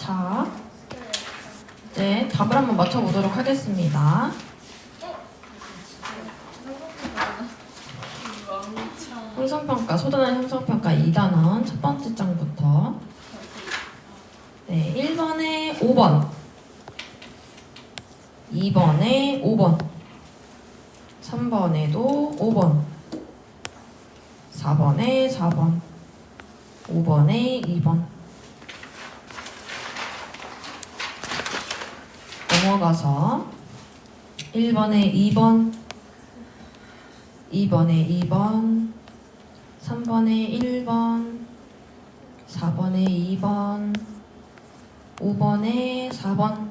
자, 이제 답을 한번 맞춰보도록 하겠습니다. 형성평가, 소단원 형성평가 2단원 첫 번째 장부터. 네, 1번에 5번, 2번에 5번, 3번에도 5번, 4번에 4번, 5번에 2번. 넘어가서 1번에 2번, 2번에 2번, 3번에 1번, 4번에 2번, 5번에 4번.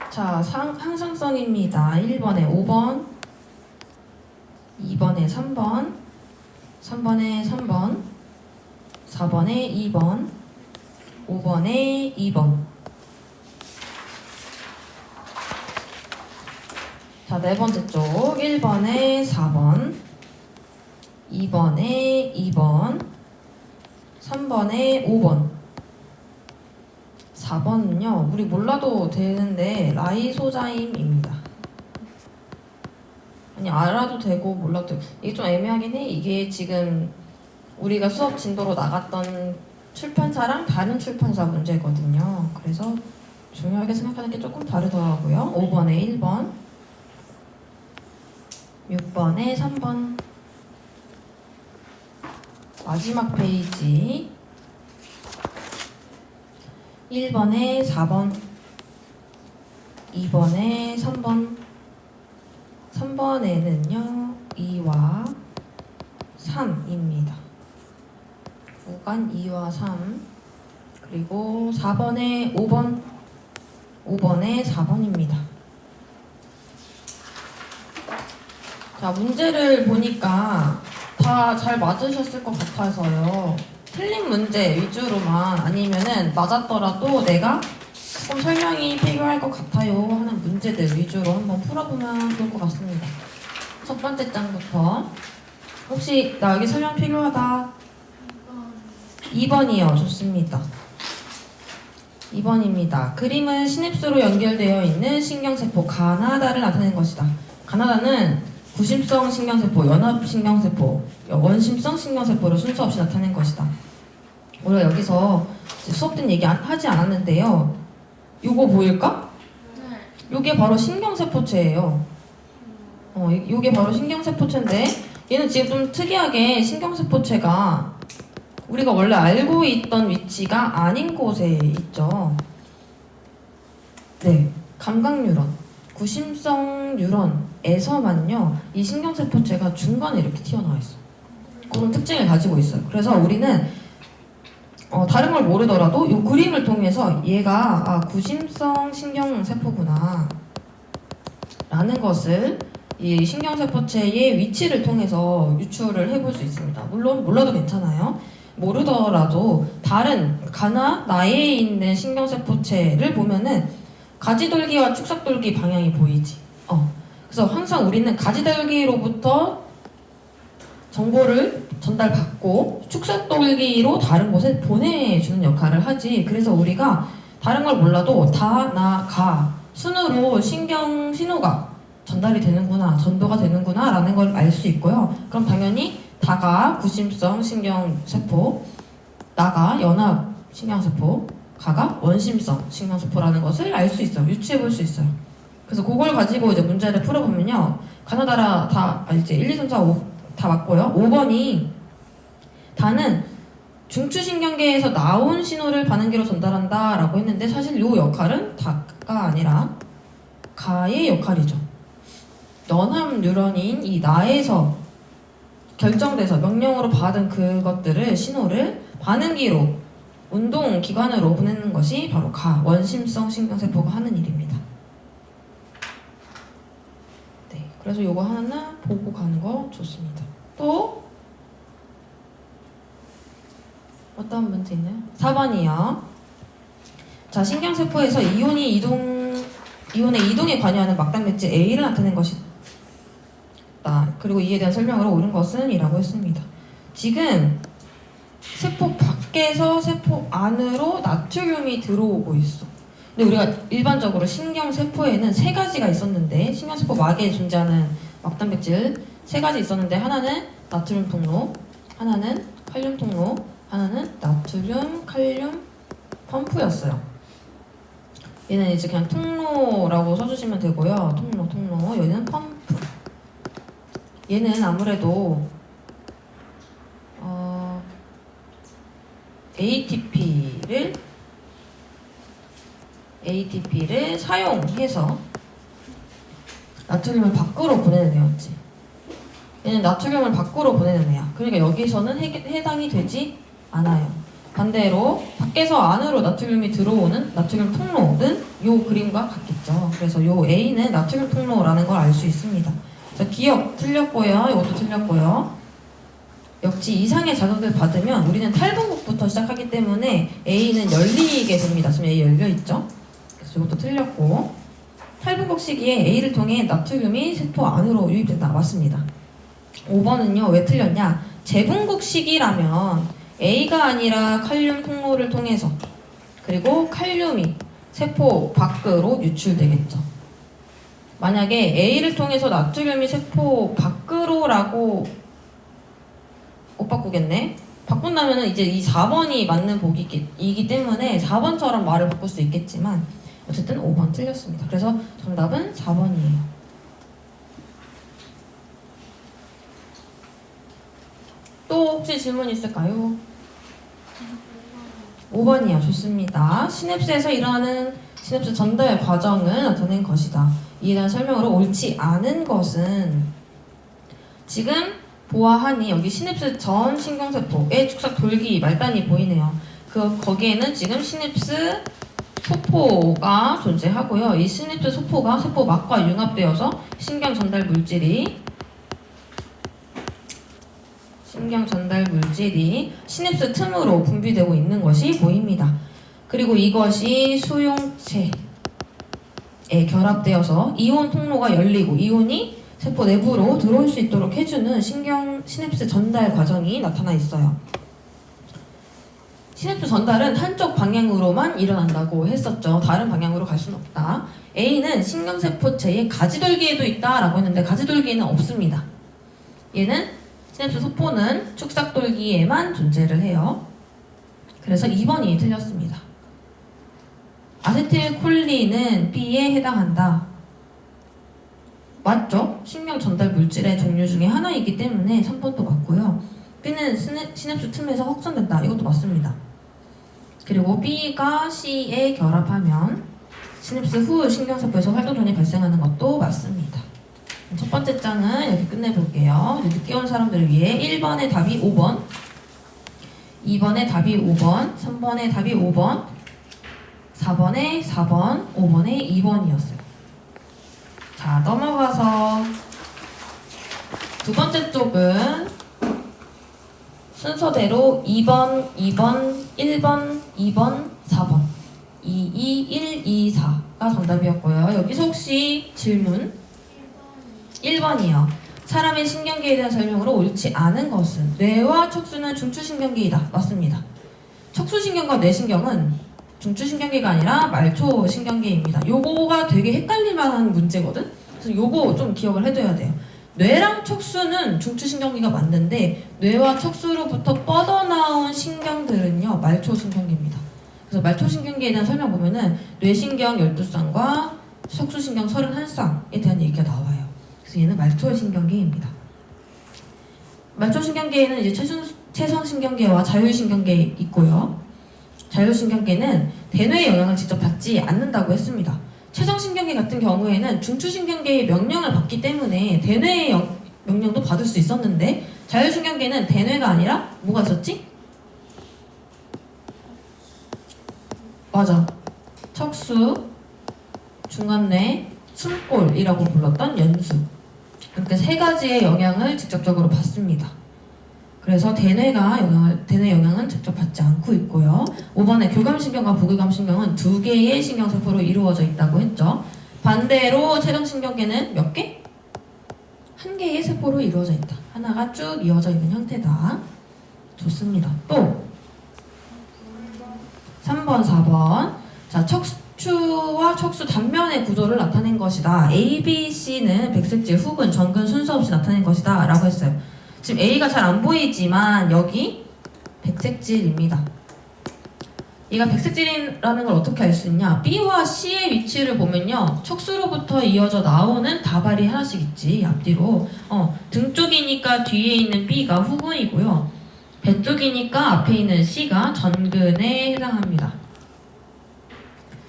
자, 항상성입니다. 1번에 5번, 2번에 3번, 3번에 3번, 4번에 2번, 5번에 2번. 자, 네 번째 쪽 1번에 4번, 2번에 2번, 3번에 5번. 4번은요, 우리 몰라도 되는데 라이소자임입니다. 아니, 알아도 되고 몰라도 되고. 이게 좀 애매하긴 해. 이게 지금 우리가 수업 진도로 나갔던 출판사랑 다른 출판사 문제거든요. 그래서 중요하게 생각하는 게 조금 다르더라고요. 5번에 1번, 6번에 3번. 마지막 페이지 1번에 4번, 2번에 3번, 3번에는요 2와 3입니다. 구간 2와 3. 그리고 4번에 5번, 5번에 4번입니다. 자, 문제를 보니까 다 잘 맞으셨을 것 같아서요. 틀린 문제 위주로만 아니면은 맞았더라도 내가 조금 설명이 필요할 것 같아요 하는 문제들 위주로 한번 풀어보면 좋을 것 같습니다. 첫 번째 장부터. 혹시 나 여기 설명 필요하다. 2번이요. 좋습니다. 2번입니다. 그림은 시냅스로 연결되어 있는 신경세포 가나다를 나타내는 것이다. 가나다는 구심성 신경세포, 연합신경세포, 원심성 신경세포를 순서 없이 나타낸 것이다. 우리가 여기서 수업 때 얘기 하지 않았는데요. 요거 보일까? 네. 요게 바로 신경세포체예요. 요게 바로 신경세포체인데 얘는 지금 좀 특이하게 신경세포체가 우리가 원래 알고 있던 위치가 아닌 곳에 있죠. 네, 감각뉴런, 구심성 뉴런에서만요 이 신경세포체가 중간에 이렇게 튀어나와 있어요. 그런 특징을 가지고 있어요. 그래서 우리는 다른 걸 모르더라도 이 그림을 통해서 얘가 구심성 신경세포구나 라는 것을 이 신경세포체의 위치를 통해서 유추를 해볼 수 있습니다. 물론 몰라도 괜찮아요. 모르더라도 다른 나에 있는 신경세포체를 보면은 가지돌기와 축삭돌기 방향이 보이지. 그래서 항상 우리는 가지돌기로부터 정보를 전달받고 축삭돌기로 다른 곳에 보내주는 역할을 하지. 그래서 우리가 다른 걸 몰라도 다, 나, 가 순으로 신경 신호가 전달이 되는구나, 전도가 되는구나 라는 걸 알 수 있고요. 그럼 당연히 다가 구심성 신경세포, 나가 연합 신경세포, 가가 원심성 신경세포라는 것을 알 수 있어요. 유추해 볼 수 있어요. 그래서 그걸 가지고 이제 문제를 풀어보면요. 가나다라 이제 1, 2, 3, 4, 5 다 맞고요. 5번이 다는 중추신경계에서 나온 신호를 반응기로 전달한다 라고 했는데 사실 이 역할은 다가 아니라 가의 역할이죠. 연합 뉴런인 이 나에서 결정돼서 명령으로 받은 그것들을 신호를 반응기로 운동기관으로 보내는 것이 바로 원심성 신경세포가 하는 일입니다. 네, 그래서 요거 하나 보고 가는 거 좋습니다. 또 어떤 문제 있나요? 4번이요. 자, 신경세포에서 이온의 이동에 관여하는 막당 물질 A를 나타낸 것이다. 그리고 이에 대한 설명으로 옳은 것은 이라고 했습니다. 지금 세포 밖 밖에서 세포 안으로 나트륨이 들어오고 있어. 근데 우리가 일반적으로 신경세포에는 세 가지가 있었는데, 신경세포 막에 존재하는 막단백질 세 가지 있었는데, 하나는 나트륨 통로, 하나는 칼륨 통로, 하나는 나트륨 칼륨 펌프였어요. 얘는 이제 그냥 통로라고 써주시면 되고요. 통로. 여기는 펌프. 얘는 아무래도 ATP를 사용해서 나트륨을 밖으로 보내는 애였지. 얘는 나트륨을 밖으로 보내는 애야. 그러니까 여기서는 해당이 되지 않아요. 반대로 밖에서 안으로 나트륨이 들어오는 나트륨 통로는 요 그림과 같겠죠. 그래서 요 A는 나트륨 통로라는 걸 알 수 있습니다. 그래서 기억 틀렸고요. 이것도 틀렸고요. 역시 이상의 자극을 받으면 우리는 탈분국부터 시작하기 때문에 A는 열리게 됩니다. 지금 A 열려있죠? 그래서 이것도 틀렸고, 탈분국 시기에 A를 통해 나트륨이 세포 안으로 유입된다. 맞습니다. 5번은요. 왜 틀렸냐? 재분국 시기라면 A가 아니라 칼륨 통로를 통해서, 그리고 칼륨이 세포 밖으로 유출되겠죠. 만약에 A를 통해서 나트륨이 세포 밖으로라고 못 바꾸겠네. 바꾼다면 이제 이 4번이 맞는 보기이기 때문에 4번처럼 말을 바꿀 수 있겠지만 어쨌든 5번 틀렸습니다. 그래서 정답은 4번이에요. 또 혹시 질문 있을까요? 5번이요. 좋습니다. 시냅스에서 일어나는 시냅스 전달 과정을 나타낸 것이다. 이에 대한 설명으로 옳지 않은 것은, 지금 보아하니 여기 시냅스 전 신경세포의 축삭 돌기 말단이 보이네요. 거기에는 지금 시냅스 소포가 존재하고요. 이 시냅스 소포가 세포 막과 융합되어서 신경 전달 물질이 시냅스 틈으로 분비되고 있는 것이 보입니다. 그리고 이것이 수용체에 결합되어서 이온 통로가 열리고 이온이 세포 내부로 들어올 수 있도록 해주는 시냅스 전달 과정이 나타나 있어요. 시냅스 전달은 한쪽 방향으로만 일어난다고 했었죠. 다른 방향으로 갈 수는 없다. A는 신경세포체의 가지돌기에도 있다라고 했는데 가지돌기에는 없습니다. 얘는 시냅스 소포는 축삭돌기에만 존재를 해요. 그래서 2번이 틀렸습니다. 아세틸콜린은 B에 해당한다. 맞죠? 신경 전달 물질의 종류 중에 하나이기 때문에 3번도 맞고요. B는 시냅스 틈에서 확산된다. 이것도 맞습니다. 그리고 B가 C에 결합하면 시냅스 후 신경세포에서 활동전이 발생하는 것도 맞습니다. 첫 번째 장은 이렇게 끝내볼게요. 늦게 온 사람들을 위해 1번의 답이 5번, 2번의 답이 5번, 3번의 답이 5번, 4번의 4번, 5번의 2번이었어요. 자, 넘어가서 두 번째 쪽은 순서대로 2번, 2번, 1번, 2번, 4번 2, 2, 1, 2, 4가 정답이었고요. 여기서 혹시 질문? 1번이요. 사람의 신경계에 대한 설명으로 옳지 않은 것은 뇌와 척수는 중추신경계이다. 맞습니다. 척수신경과 뇌신경은 중추신경계가 아니라 말초신경계입니다. 요거가 되게 헷갈릴 만한 문제거든? 그래서 요거 좀 기억을 해둬야 돼요. 뇌랑 척수는 중추신경계가 맞는데 뇌와 척수로부터 뻗어나온 신경들은요 말초신경계입니다. 그래서 말초신경계에 대한 설명 보면은 뇌신경 12쌍과 척수신경 31쌍에 대한 얘기가 나와요. 그래서 얘는 말초신경계입니다. 말초신경계에는 이제 체성신경계와 자율신경계 있고요. 자율신경계는 대뇌의 영향을 직접 받지 않는다고 했습니다. 체성신경계 같은 경우에는 중추신경계의 명령을 받기 때문에 대뇌의 명령도 받을 수 있었는데 자율신경계는 대뇌가 아니라 뭐가 있었지? 맞아. 척수, 중간뇌, 숨골이라고 불렀던 연수. 이렇게 세 가지의 영향을 직접적으로 받습니다. 그래서 대뇌 영향은 직접 받지 않고 있고요. 5번에 교감신경과 부교감신경은 2개의 신경세포로 이루어져 있다고 했죠. 반대로 체성신경계는 몇 개? 1개의 세포로 이루어져 있다. 하나가 쭉 이어져 있는 형태다. 좋습니다. 또 4번. 자, 척추와 척수 단면의 구조를 나타낸 것이다. A, B, C는 백색질, 훅은 전근 순서 없이 나타낸 것이다 라고 했어요. 지금 A가 잘 안 보이지만 여기 백색질입니다. 얘가 백색질이라는 걸 어떻게 알 수 있냐? B와 C의 위치를 보면요, 척수로부터 이어져 나오는 다발이 하나씩 있지, 앞뒤로. 등 쪽이니까 뒤에 있는 B가 후근이고요, 배 쪽이니까 앞에 있는 C가 전근에 해당합니다.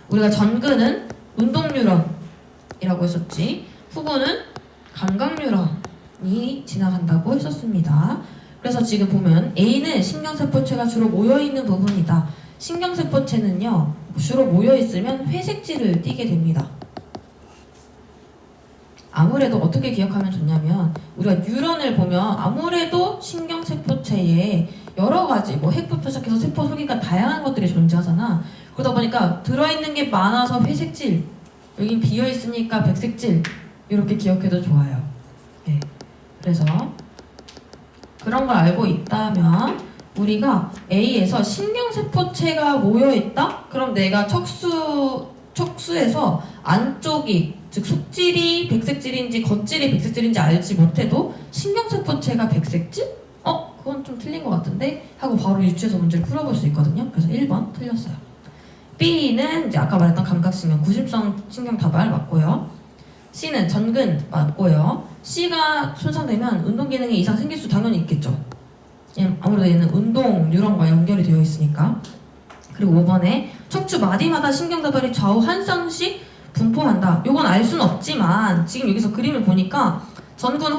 우리가 전근은 운동뉴런이라고 했었지, 후근은 감각뉴런이 지나간다고 했었습니다. 그래서 지금 보면 A는 신경세포체가 주로 모여있는 부분이다. 신경세포체는요, 주로 모여있으면 회색질을 띠게 됩니다. 아무래도 어떻게 기억하면 좋냐면, 우리가 뉴런을 보면 아무래도 신경세포체에 여러가지 핵부터 시작해서 세포 속이가 다양한 것들이 존재하잖아. 그러다 보니까 들어있는 게 많아서 회색질, 여긴 비어있으니까 백색질, 이렇게 기억해도 좋아요. 네. 그래서 그런 걸 알고 있다면 우리가 A에서 신경세포체가 모여있다? 그럼 내가 척수에서 안쪽이, 즉 속질이 백색질인지 겉질이 백색질인지 알지 못해도 신경세포체가 백색질? 그건 좀 틀린 것 같은데? 하고 바로 유추해서 문제를 풀어볼 수 있거든요. 그래서 1번 틀렸어요. B는 이제 아까 말했던 감각신경, 구심성 신경 다발 맞고요. C는 전근 맞고요. C가 손상되면 운동기능에 이상 생길 수 당연히 있겠죠. 아무래도 얘는 운동 뉴런과 연결이 되어 있으니까. 그리고 5번에 척추 마디마다 신경다발이 좌우 한 쌍씩 분포한다. 요건 알 수는 없지만 지금 여기서 그림을 보니까 전근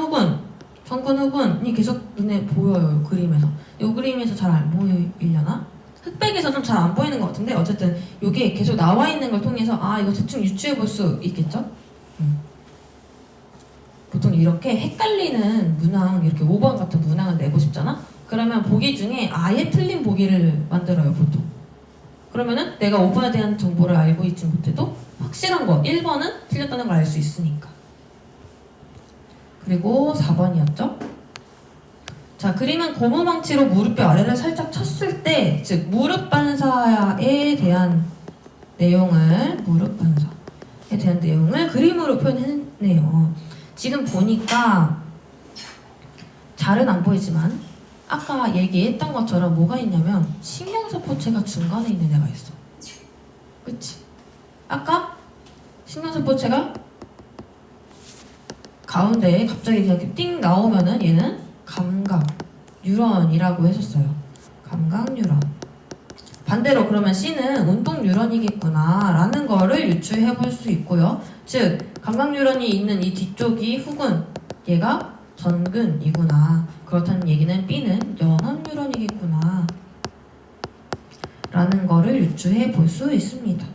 후근이 계속 눈에 보여요. 그림에서. 요 그림에서 잘 안 보이려나? 흑백에서 좀 잘 안 보이는 것 같은데 어쨌든 요게 계속 나와 있는 걸 통해서 이거 대충 유추해 볼 수 있겠죠? 보통 이렇게 헷갈리는 문항, 이렇게 5번 같은 문항을 내고 싶잖아? 그러면 보기 중에 아예 틀린 보기를 만들어요, 보통. 그러면은 내가 5번에 대한 정보를 알고 있지 못해도 확실한 거, 1번은 틀렸다는 걸 알 수 있으니까. 그리고 4번이었죠? 자, 그림은 고무망치로 무릎뼈 아래를 살짝 쳤을 때, 즉 무릎 반사에 대한 내용을 그림으로 표현했네요. 지금 보니까 잘은 안 보이지만 아까 얘기했던 것처럼 뭐가 있냐면 신경세포체가 중간에 있는 애가 있어. 그치? 아까 신경세포체가 가운데에 갑자기 그냥 띵 나오면은 얘는 감각 뉴런이라고 했었어요. 감각 뉴런. 반대로 그러면 C는 운동 뉴런이겠구나 라는 거를 유추해 볼 수 있고요. 즉 감각 뉴런이 있는 이 뒤쪽이 후근, 얘가 전근이구나. 그렇다는 얘기는 B는 연합 뉴런이겠구나 라는 거를 유추해 볼 수 있습니다.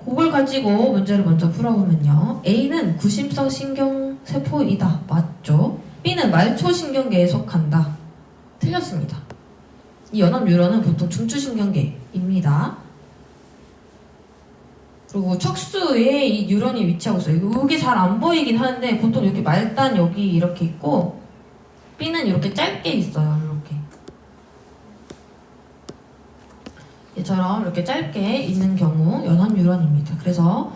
그걸 가지고 문제를 먼저 풀어보면요, A는 구심성 신경세포이다. 맞죠? B는 말초신경계에 속한다. 틀렸습니다. 이 연합 뉴런은 보통 중추신경계입니다. 그리고 척수에 이 뉴런이 위치하고 있어요. 이게 잘 안 보이긴 하는데 보통 이렇게 말단 여기 이렇게 있고 B는 이렇게 짧게 있어요. 이렇게 얘처럼 이렇게 짧게 있는 경우 연합 뉴런입니다. 그래서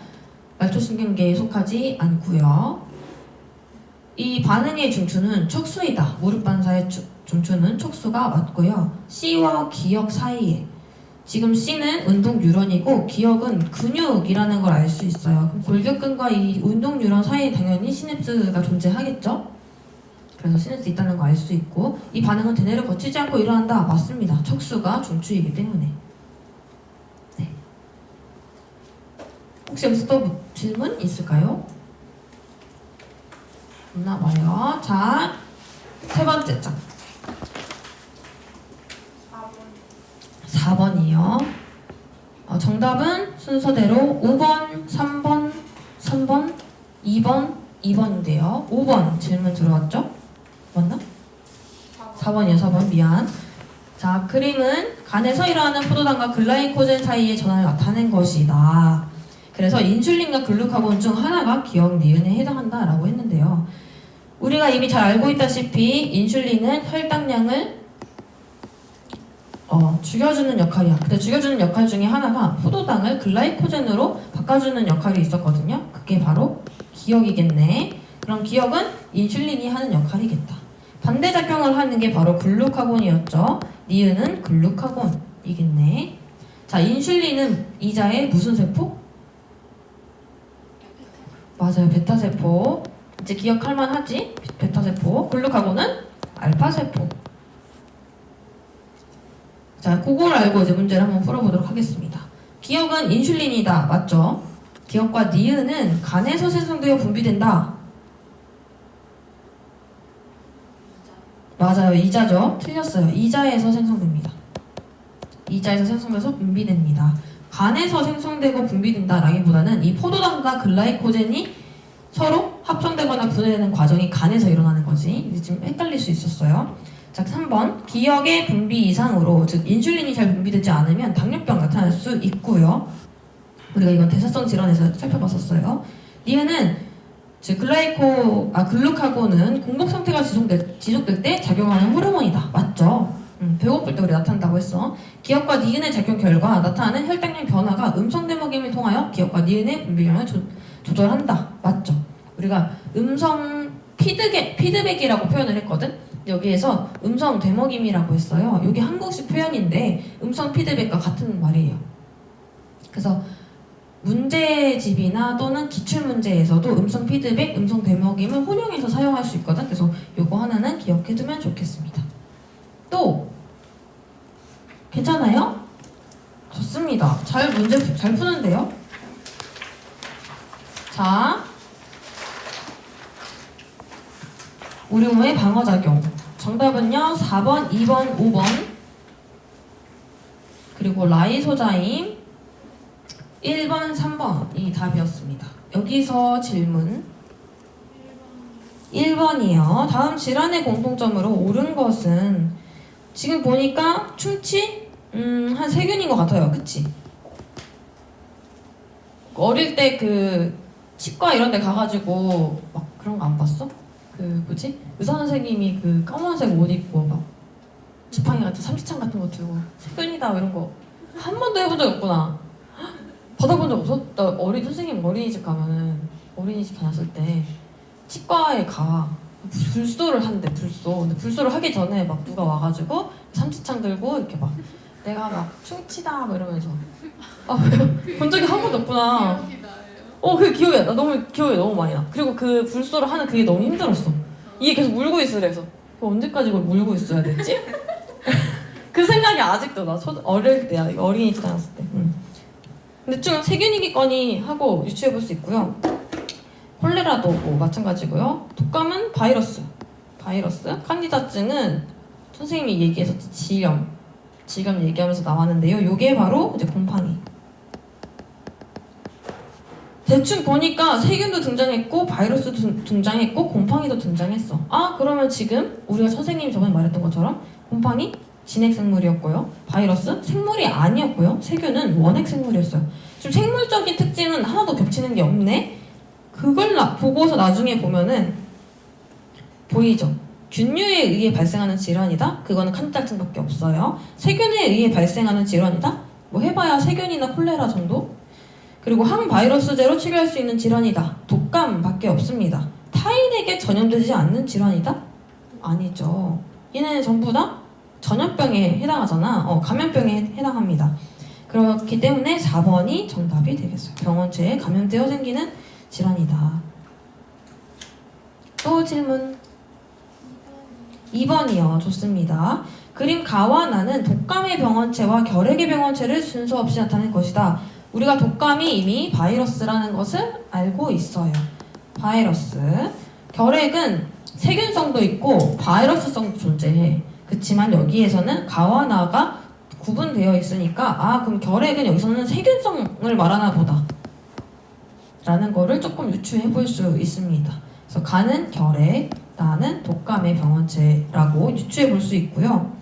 말초신경계에 속하지 않고요. 이 반응의 중추는 척수이다. 무릎 반사의 중추는 척수가 맞고요. C와 기역 사이에, 지금 C는 운동 뉴런이고 기역은 근육이라는 걸 알 수 있어요. 그럼 골격근과 이 운동 뉴런 사이에 당연히 시냅스가 존재하겠죠? 그래서 시냅스 있다는 거 알 수 있고, 이 반응은 대뇌를 거치지 않고 일어난다. 맞습니다. 척수가 중추이기 때문에. 네. 혹시 여기서 또 질문 있을까요? 없나 봐요. 자, 세 번째 장. 4번이요. 정답은 순서대로 5번, 3번, 3번, 2번, 2번인데요. 5번 질문 들어왔죠? 맞나? 4번이요. 4번 미안. 자, 그림은 간에서 일어나는 포도당과 글라이코젠 사이의 전환을 나타낸 것이다. 그래서 인슐린과 글루카곤 중 하나가 기억 니은에 해당한다라고 했는데요. 우리가 이미 잘 알고 있다시피 인슐린은 혈당량을 죽여주는 역할이야. 근데 죽여주는 역할 중에 하나가 포도당을 글라이코젠으로 바꿔주는 역할이 있었거든요. 그게 바로 기억이겠네. 그럼 기억은 인슐린이 하는 역할이겠다. 반대작용을 하는 게 바로 글루카곤이었죠. 니은은 글루카곤이겠네. 자, 인슐린은 이자의 무슨 세포? 맞아요, 베타세포. 이제 기억할 만하지? 베타세포. 글루카곤은 알파세포. 자, 그걸 알고 이제 문제를 한번 풀어보도록 하겠습니다. 기억은 인슐린이다. 맞죠? 기억과 니은은 간에서 생성되어 분비된다. 맞아요. 이자죠. 틀렸어요. 이자에서 생성됩니다. 이자에서 생성돼서 분비됩니다. 간에서 생성되고 분비된다 라기보다는 이 포도당과 글라이코젠이 서로 합성되거나 분해되는 과정이 간에서 일어나는 거지. 이제 좀 헷갈릴 수 있었어요. 자, 3번. 기억의 분비 이상으로, 즉 인슐린이 잘 분비되지 않으면 당뇨병 나타날 수 있고요. 우리가 이건 대사성 질환에서 살펴봤었어요. 니은은 즉 글루카곤은 공복 상태가 지속될 때 작용하는 호르몬이다. 맞죠? 배고플 때 우리 나타난다고 했어. 기억과 니은의 작용 결과 나타나는 혈당량 변화가 음성 대목임을 통하여 기억과 니은의 분비량을 조절한다. 맞죠? 우리가 음성 피드백이라고 표현을 했거든. 여기에서 음성 대목임이라고 했어요. 이게 한국식 표현인데 음성 피드백과 같은 말이에요. 그래서 문제집이나 또는 기출문제에서도 음성 피드백, 음성 대목임을 혼용해서 사용할 수 있거든. 그래서 요거 하나는 기억해두면 좋겠습니다. 또 괜찮아요? 좋습니다. 문제 잘 푸는데요? 자, 우리 몸의 방어작용. 정답은요, 4번, 2번, 5번. 그리고 라이소자임 1번, 3번이 답이었습니다. 여기서 질문 1번이요. 다음 질환의 공통점으로 옳은 것은 지금 보니까 충치? 한 세균인 것 같아요. 그치? 어릴 때 그 치과 이런 데 가가지고 막 그런 거 안 봤어? 그 뭐지? 의사 선생님이 그 검은색 옷 입고 막 지팡이 같은 삼지창 같은 거 들고 세균이다 이런 거 한 번도 해본 적 없구나. 받아본 적 없어? 나 선생님 어린이집 가면은 어린이집 다녔을 때 치과에 가 불소를 한대. 근데 불소를 하기 전에 막 누가 와가지고 삼지창 들고 이렇게 막 내가 막 충치다 뭐 이러면서 본 적이 한 번도 없구나. 그게 기억이 나. 기억이 너무 많이 나. 그리고 그 불소를 하는 그게 너무 힘들었어. 이게 계속 물고 있으래서 언제까지 이걸 물고 있어야 됐지? 그 생각이 아직도 나. 어릴 때야. 어린이집 다녔을 때. 근데 좀 세균이겠거니 하고 유추해 볼 수 있고요. 콜레라도 마찬가지고요. 독감은 바이러스. 칸디다증은 선생님이 얘기했었지. 질염 얘기하면서 나왔는데요. 요게 바로 이제 곰팡이. 대충 보니까 세균도 등장했고 바이러스도 등장했고 곰팡이도 등장했어. 그러면 지금 우리가 선생님이 저번에 말했던 것처럼 곰팡이 진핵생물이었고요. 바이러스 생물이 아니었고요. 세균은 원핵생물이었어요. 지금 생물적인 특징은 하나도 겹치는 게 없네. 그걸 보고서 나중에 보면은 보이죠? 균류에 의해 발생하는 질환이다? 그거는 칸디다증밖에 없어요. 세균에 의해 발생하는 질환이다? 뭐 해봐야 세균이나 콜레라 정도? 그리고 항바이러스제로 치료할 수 있는 질환이다. 독감밖에 없습니다. 타인에게 전염되지 않는 질환이다? 아니죠. 얘네는 전부 다 전염병에 해당하잖아. 감염병에 해당합니다. 그렇기 때문에 4번이 정답이 되겠어요. 병원체에 감염되어 생기는 질환이다. 또 질문 2번이요. 좋습니다. 그림 가와 나는 독감의 병원체와 결핵의 병원체를 순서 없이 나타낼 것이다. 우리가 독감이 이미 바이러스라는 것을 알고 있어요. 바이러스. 결핵은 세균성도 있고 바이러스성도 존재해. 그치만 여기에서는 가와 나가 구분되어 있으니까 그럼 결핵은 여기서는 세균성을 말하나 보다 라는 거를 조금 유추해 볼 수 있습니다. 그래서 가는 결핵, 나는 독감의 병원체라고 유추해 볼 수 있고요.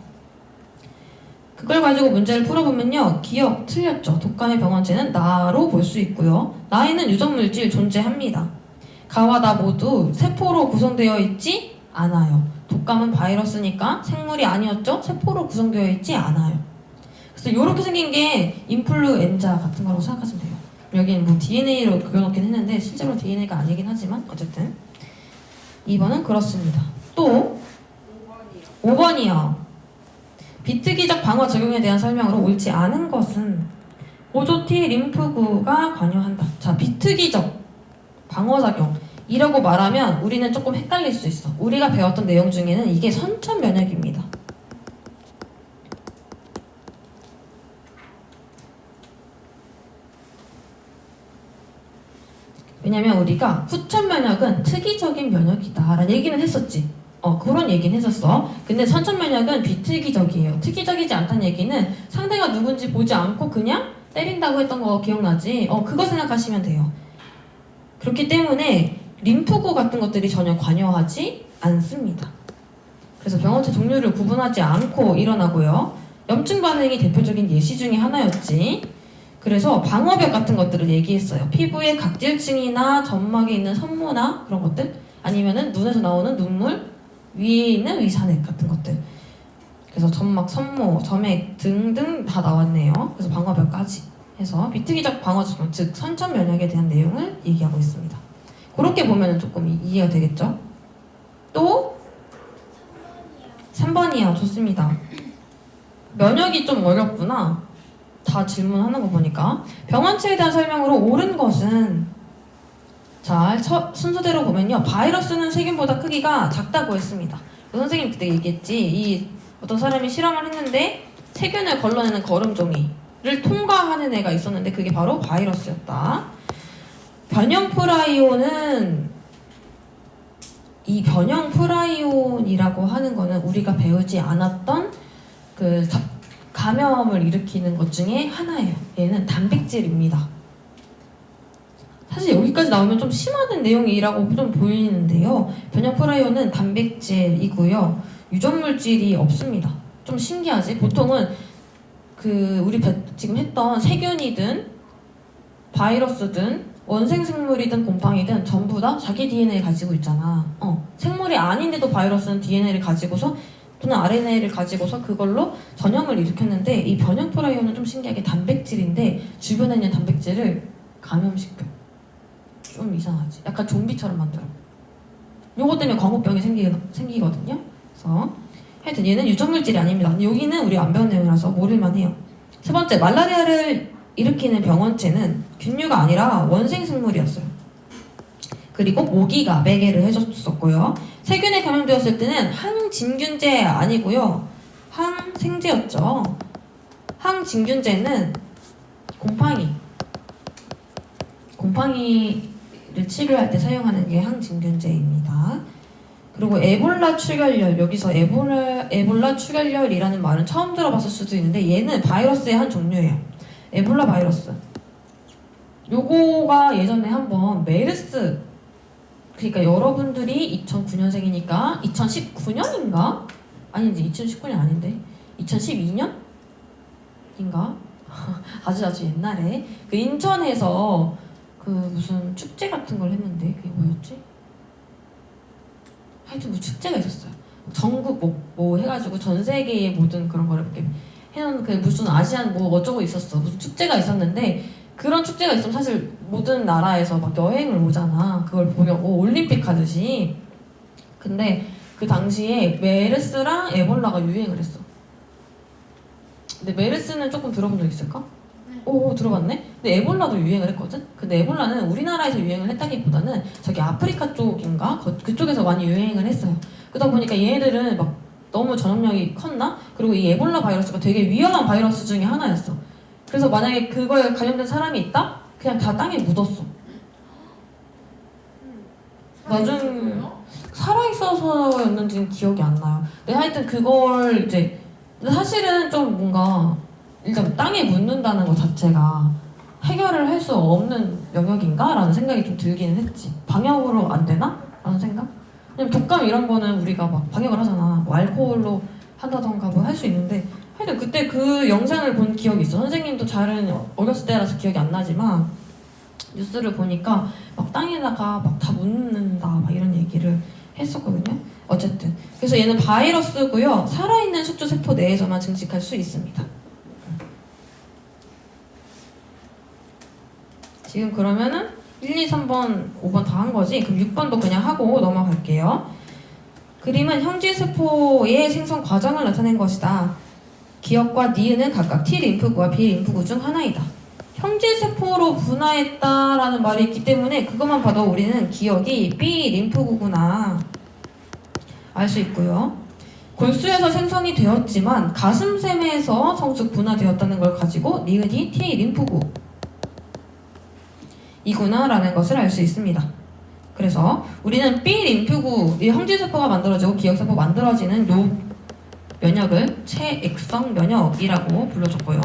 그걸 가지고 문제를 풀어보면요. 기억 틀렸죠. 독감의 병원체는 나로 볼 수 있고요. 나에는 유전물질 존재합니다. 가와 나 모두 세포로 구성되어 있지 않아요. 독감은 바이러스니까 생물이 아니었죠. 세포로 구성되어 있지 않아요. 그래서 이렇게 생긴 게 인플루엔자 같은 거라고 생각하시면 돼요. 여기는 뭐 DNA로 그려놓긴 했는데 실제로 DNA가 아니긴 하지만 어쨌든 2번은 그렇습니다. 또 5번이요. 비특이적 방어 작용에 대한 설명으로 옳지 않은 것은 보조 T 림프구가 관여한다. 자, 비특이적 방어 작용이라고 말하면 우리는 조금 헷갈릴 수 있어. 우리가 배웠던 내용 중에는 이게 선천 면역입니다. 왜냐면 우리가 후천 면역은 특이적인 면역이다 라는 얘기는 했었지. 그런 얘기는 했었어. 근데 선천 면역은 비특이적이에요. 특이적이지 않다는 얘기는 상대가 누군지 보지 않고 그냥 때린다고 했던 거 기억나지? 그거 생각하시면 돼요. 그렇기 때문에 림프구 같은 것들이 전혀 관여하지 않습니다. 그래서 병원체 종류를 구분하지 않고 일어나고요. 염증 반응이 대표적인 예시 중에 하나였지. 그래서 방어벽 같은 것들을 얘기했어요. 피부에 각질층이나 점막에 있는 섬모나 그런 것들, 아니면은 눈에서 나오는 눈물, 위에 있는 위산액 같은 것들. 그래서 점막, 섬모, 점액 등등 다 나왔네요. 그래서 방어벽까지 해서 비특이적 방어 작용, 즉 선천 면역에 대한 내용을 얘기하고 있습니다. 그렇게 보면 조금 이해가 되겠죠? 또 3번이요. 좋습니다. 면역이 좀 어렵구나. 다 질문하는 거 보니까. 병원체에 대한 설명으로 옳은 것은, 자, 순서대로 보면요. 바이러스는 세균보다 크기가 작다고 했습니다. 선생님 그때 얘기했지. 어떤 사람이 실험을 했는데 세균을 걸러내는 거름종이를 통과하는 애가 있었는데 그게 바로 바이러스였다. 변형 프라이온은, 이 변형 프라이온이라고 하는 거는 우리가 배우지 않았던 그 감염을 일으키는 것 중에 하나예요. 얘는 단백질입니다. 사실 여기까지 나오면 좀 심하는 내용이라고 좀 보이는데요. 변형 프라이온은 단백질이고요. 유전물질이 없습니다. 좀 신기하지? 보통은 우리 지금 했던 세균이든 바이러스든 원생생물이든 곰팡이든 전부 다 자기 DNA를 가지고 있잖아. 생물이 아닌데도 바이러스는 DNA를 가지고서 또는 RNA를 가지고서 그걸로 전염을 일으켰는데, 이 변형 프라이온은 좀 신기하게 단백질인데 주변에 있는 단백질을 감염시켜. 좀 이상하지? 약간 좀비처럼 만들어. 요거 때문에 광우병이 생기거든요. 그래서 하여튼 얘는 유전물질이 아닙니다. 여기는 우리 안 배운 내용이라서 모를만 해요. 세 번째, 말라리아를 일으키는 병원체는 균류가 아니라 원생생물이었어요. 그리고 모기가 매개를 해줬었고요. 세균에 감염되었을 때는 항진균제 아니고요. 항생제였죠. 항진균제는 곰팡이를 치료할 때 사용하는 게 항진균제입니다. 그리고 에볼라 출혈열, 여기서 에볼라 출혈열이라는 말은 처음 들어봤을 수도 있는데 얘는 바이러스의 한 종류예요. 에볼라 바이러스. 요거가 예전에 한번 메르스, 그러니까 여러분들이 2009년생이니까 2019년인가? 아닌지 2019년 아닌데 2012년인가? 아주 옛날에 그 인천에서 그 무슨 축제 같은 걸 했는데 그게 뭐였지? 하여튼 뭐 축제가 있었어요. 전국 뭐 해가지고 전 세계의 모든 그런 거를 이렇게 해놓은 그 무슨 아시안 뭐 어쩌고 있었어. 무슨 축제가 있었는데 그런 축제가 있으면 사실 모든 나라에서 막 여행을 오잖아. 그걸 보려고 올림픽 하듯이. 근데 그 당시에 메르스랑 에볼라가 유행을 했어. 근데 메르스는 조금 들어본 적 있을까? 네. 오, 들어봤네? 근데 에볼라도 유행을 했거든? 근데 에볼라는 우리나라에서 유행을 했다기보다는 저기 아프리카 쪽인가? 그쪽에서 많이 유행을 했어요. 그러다 보니까 얘네들은 막 너무 전염력이 컸나? 그리고 이 에볼라 바이러스가 되게 위험한 바이러스 중에 하나였어. 그래서 만약에 그거에 관련된 사람이 있다? 그냥 다 땅에 묻었어. 나중에 살아있어서였는지는 기억이 안 나요. 근데 하여튼 그걸 이제, 근데 사실은 좀 뭔가 일단 땅에 묻는다는 것 자체가 해결을 할 수 없는 영역인가? 라는 생각이 좀 들기는 했지. 방역으로 안 되나? 라는 생각? 왜냐면 독감 이런 거는 우리가 막 방역을 하잖아. 뭐 알코올로 한다던가 뭐 할 수 있는데, 하여튼 그때 그 영상을 본 기억이 있어. 선생님도 잘은 어렸을 때라서 기억이 안 나지만 뉴스를 보니까 막 땅에다가 막 다 묻는다 막 이런 얘기를 했었거든요. 어쨌든 그래서 얘는 바이러스고요. 살아있는 숙주세포 내에서만 증식할 수 있습니다. 지금 그러면은 1, 2, 3번, 5번 다 한 거지? 그럼 6번도 그냥 하고 넘어갈게요. 그림은 형질세포의 생성 과정을 나타낸 것이다. 기억과 니은은 각각 T림프구와 B림프구 중 하나이다. 형질세포로 분화했다라는 말이 있기 때문에 그것만 봐도 우리는 기억이 B림프구구나 알 수 있고요. 골수에서 생성이 되었지만 가슴샘에서 성숙 분화되었다는 걸 가지고 니은이 T림프구 이구나 라는 것을 알 수 있습니다. 그래서 우리는 B림프구, 이 형질세포가 만들어지고 기억세포 만들어지는 요 면역을 체액성 면역이라고 불러줬고요.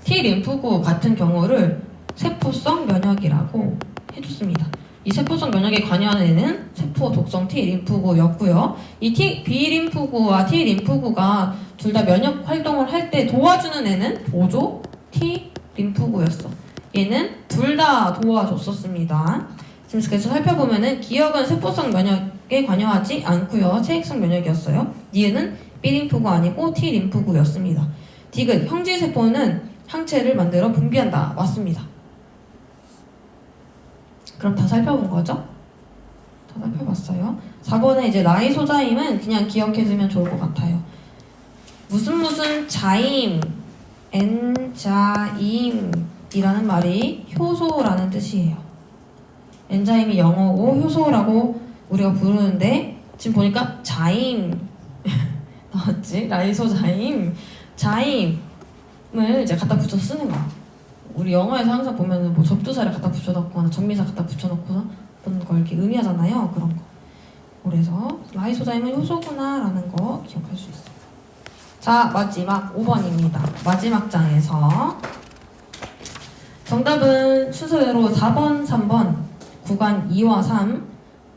T림프구 같은 경우를 세포성 면역이라고 해줬습니다. 이 세포성 면역에 관여하는 애는 세포 독성 T림프구였고요. 이 B림프구와 T림프구가 둘 다 면역 활동을 할 때 도와주는 애는 보조 T림프구였어. 얘는 둘 다 도와줬었습니다. 지금 그래서 살펴보면은 기억은 세포성 면역에 관여하지 않고요. 체액성 면역이었어요. 니은은 B림프구 아니고 T림프구였습니다. 디귿 형질세포는 항체를 만들어 분비한다. 맞습니다. 그럼 다 살펴본 거죠? 다 살펴봤어요. 4번에 이제 라이소자임은 그냥 기억해두면 좋을 것 같아요. 무슨 자임, 엔자임이라는 말이 효소라는 뜻이에요. 엔자임이 영어고 효소라고 우리가 부르는데 지금 보니까 자임 나왔지? 라이소자임, 자임을 이제 갖다 붙여 쓰는 거야. 우리 영어에서 항상 보면은 뭐 접두사를 갖다 붙여놓거나 전미사 갖다 붙여놓거나 그런 걸 이렇게 의미하잖아요. 그런 거. 그래서 라이소자임은 효소구나 라는 거 기억할 수 있어요. 자, 마지막 5번입니다. 마지막 장에서 정답은 순서대로 4번, 3번, 구간 2와 3,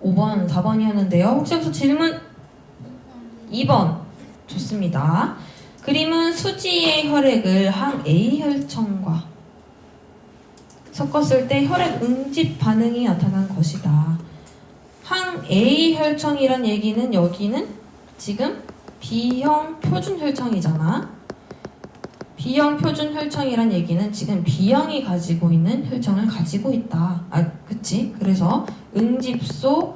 5번, 4번이었는데요. 혹시 여기서 질문? 2번. 좋습니다. 그림은 수지의 혈액을 항 A 혈청과 섞었을 때 혈액 응집 반응이 나타난 것이다. 항 A 혈청이란 얘기는 여기는 지금 B형 표준 혈청이잖아. B형 표준 혈청이란 얘기는 지금 B형이 가지고 있는 혈청을 가지고 있다. 아, 그치? 그래서 응집소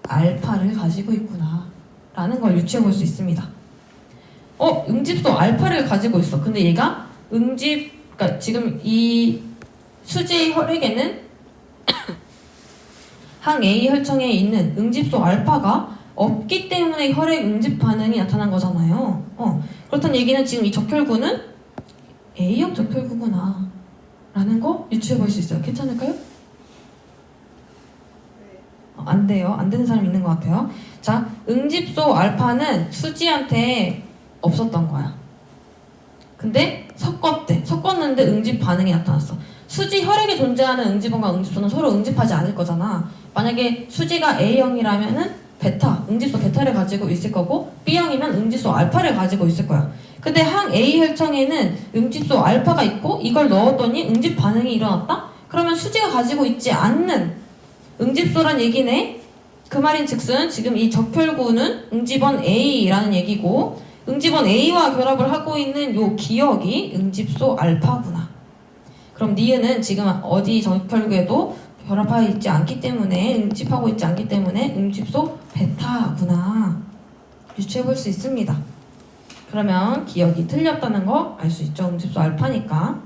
알파를 가지고 있구나 라는 걸 유추해 볼 수 있습니다. 응집소 알파를 가지고 있어. 근데 얘가 그러니까 지금 이 수지의 혈액에는 항 A 혈청에 있는 응집소 알파가 없기 때문에 혈액 응집 반응이 나타난 거잖아요. 그렇다는 얘기는 지금 이 적혈구는 A형 적혈구구나 라는 거 유추해 볼 수 있어요. 괜찮을까요? 안 돼요. 안 되는 사람 있는 것 같아요. 자, 응집소 알파는 수지한테 없었던 거야. 근데 섞었는데 응집 반응이 나타났어. 수지 혈액에 존재하는 응집원과 응집소는 서로 응집하지 않을 거잖아. 만약에 수지가 A형이라면은 베타, 응집소 베타를 가지고 있을 거고 B형이면 응집소 알파를 가지고 있을 거야. 근데 항 A 혈청에는 응집소 알파가 있고 이걸 넣었더니 응집 반응이 일어났다? 그러면 수지가 가지고 있지 않는 응집소란 얘기네. 그 말인 즉슨 지금 이 적혈구는 응집원 A라는 얘기고 응집원 A와 결합을 하고 있는 요 기억이 응집소 알파구나. 그럼 니은은 지금 어디 적혈구에도 결합하고 있지 않기 때문에 응집하고 있지 않기 때문에 응집소 베타구나 유추해 볼 수 있습니다. 그러면 기억이 틀렸다는 거 알 수 있죠. 응집소 알파니까.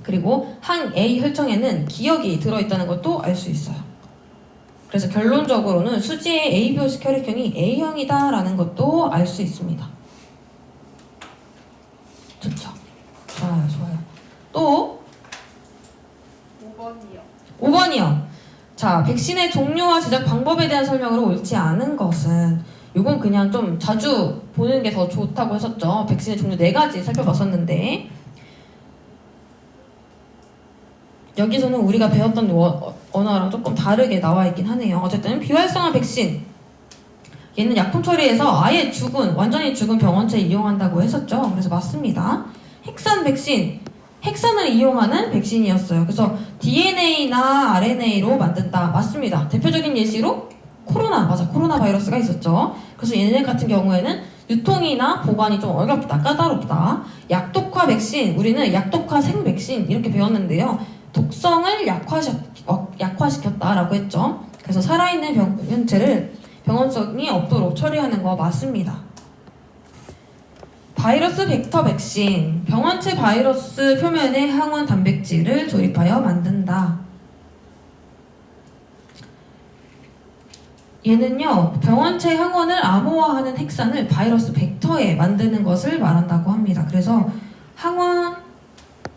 그리고 항 A 혈청에는 기억이 들어있다는 것도 알 수 있어요. 그래서 결론적으로는 수지의 ABO식 혈액형이 A형이다 라는 것도 알 수 있습니다. 좋죠. 좋아요. 또 5번이요. 자, 백신의 종류와 제작 방법에 대한 설명으로 옳지 않은 것은 이건 그냥 좀 자주 보는 게 더 좋다고 했었죠. 백신의 종류 4가지 살펴봤었는데 여기서는 우리가 배웠던 언어랑 조금 다르게 나와 있긴 하네요. 어쨌든 비활성화 백신 얘는 약품 처리해서 아예 완전히 죽은 병원체 이용한다고 했었죠. 그래서 맞습니다. 핵산 백신 핵산을 이용하는 백신이었어요. 그래서 DNA나 RNA로 만든다. 맞습니다. 대표적인 예시로 코로나 바이러스가 있었죠. 그래서 얘네 같은 경우에는 유통이나 보관이 좀 어렵다, 까다롭다. 약독화 백신, 우리는 약독화 생백신 이렇게 배웠는데요. 독성을 약화시켰다라고 했죠. 그래서 살아있는 병원체를 병원성이 없도록 처리하는 거 맞습니다. 바이러스 벡터 백신, 병원체 바이러스 표면에 항원 단백질을 조립하여 만든다. 얘는요, 병원체 항원을 암호화하는 핵산을 바이러스 벡터에 만드는 것을 말한다고 합니다. 그래서 항원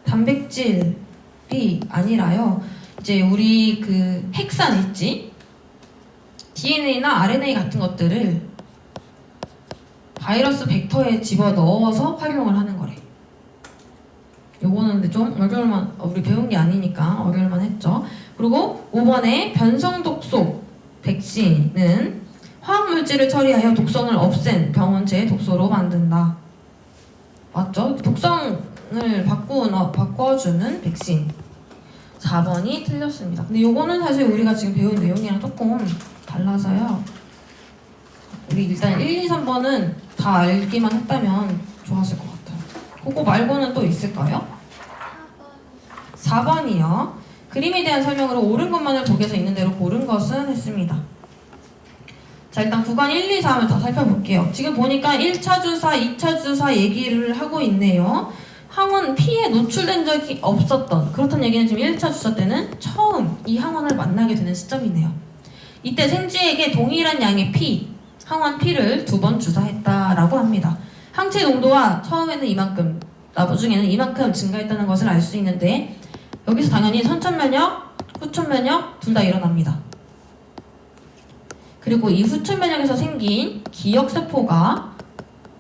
단백질이 아니라요, 이제 우리 그 핵산 있지? DNA나 RNA 같은 것들을 바이러스 벡터에 집어넣어서 활용을 하는 거래. 요거는 근데 좀 어려울만, 우리 배운 게 아니니까 어려울만 했죠. 그리고 5번에 변성독소 백신은 화학물질을 처리하여 독성을 없앤 병원체의 독소로 만든다. 맞죠? 독성을 바꿔주는 백신. 4번이 틀렸습니다. 근데 요거는 사실 우리가 지금 배운 내용이랑 조금 달라서요. 우리 일단 1, 2, 3번은 다 알기만 했다면 좋았을 것 같아요. 그거 말고는 또 있을까요? 4번이요. 그림에 대한 설명으로 옳은 것만을 보기에서 있는 대로 고른 것은 했습니다. 자, 일단 구간 1, 2, 3을 다 살펴볼게요. 지금 보니까 1차 주사, 2차 주사 얘기를 하고 있네요. 항원 P에 노출된 적이 없었던, 그렇다는 얘기는 지금 1차 주사 때는 처음 이 항원을 만나게 되는 시점이네요. 이때 생쥐에게 동일한 양의 P, 항원 P를 2번 주사했다라고 합니다. 항체 농도와 처음에는 이만큼, 나중에는 이만큼 증가했다는 것을 알 수 있는데, 여기서 당연히 선천면역, 후천면역 둘 다 일어납니다. 그리고 이 후천면역에서 생긴 기억세포가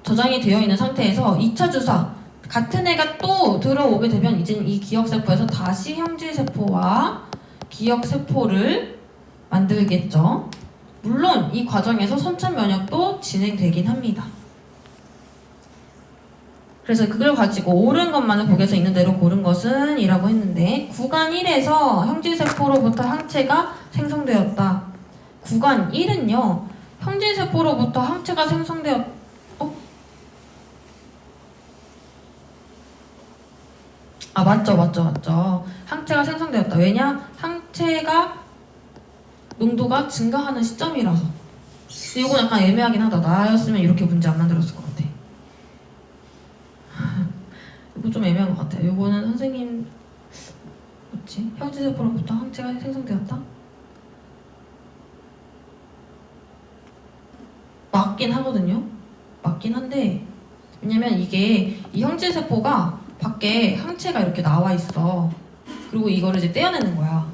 저장이 되어 있는 상태에서 2차 주사, 같은 애가 또 들어오게 되면 이제 이 기억세포에서 다시 형질세포와 기억세포를 만들겠죠. 물론 이 과정에서 선천면역도 진행되긴 합니다. 그래서 그걸 가지고 옳은 것만을 보기에서 있는 대로 고른 것은 이라고 했는데, 구간 1에서 형질세포로부터 항체가 생성되었다. 구간 1은요, 형질세포로부터 항체가 맞죠. 항체가 생성되었다. 왜냐? 항체가 농도가 증가하는 시점이라서. 이건 약간 애매하긴 하다. 나였으면 이렇게 문제 안 만들었을 것 같아. 이거 좀 애매한 것 같아요. 이거는 선생님 뭐지? 형질세포로부터 항체가 생성되었다? 맞긴 하거든요. 맞긴 한데, 왜냐면 이게 이 형질세포가 밖에 항체가 이렇게 나와 있어. 그리고 이거를 이제 떼어내는 거야.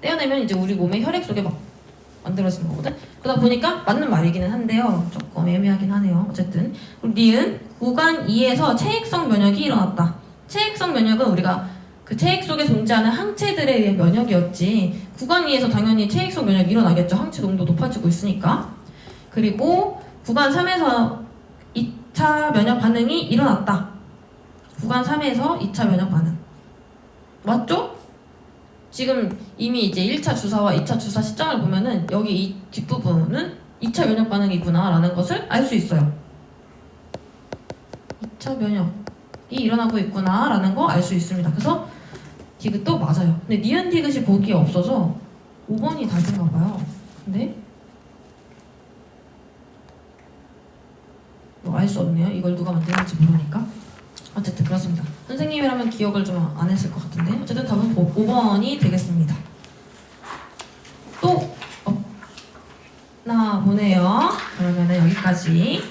떼어내면 이제 우리 몸의 혈액 속에 막 만들어지는 거거든. 그러다 보니까 맞는 말이기는 한데요, 조금 애매하긴 하네요. 어쨌든 니은 구간 2에서 체액성 면역이 일어났다. 체액성 면역은 우리가 그 체액 속에 존재하는 항체들에 의해 면역이었지, 구간 2에서 당연히 체액성 면역이 일어나겠죠. 항체 농도 높아지고 있으니까. 그리고 구간 3에서 2차 면역 반응이 일어났다. 구간 3에서 2차 면역 반응. 맞죠? 지금 이미 이제 1차 주사와 2차 주사 시점을 보면은 여기 이 뒷부분은 2차 면역 반응이구나 라는 것을 알 수 있어요. 2차 면역이 일어나고 있구나 라는 거 알 수 있습니다. 그래서 디귿도 맞아요. 근데 니은 디귿이 보기에 없어서 5번이 답인가 봐요. 근데 알 수 없네요. 이걸 누가 만들었는지 모르니까. 어쨌든 그렇습니다. 선생님이라면 기억을 좀 안 했을 것 같은데, 어쨌든 답은 5번이 되겠습니다. 또 없나 보네요. 그러면은 여기까지.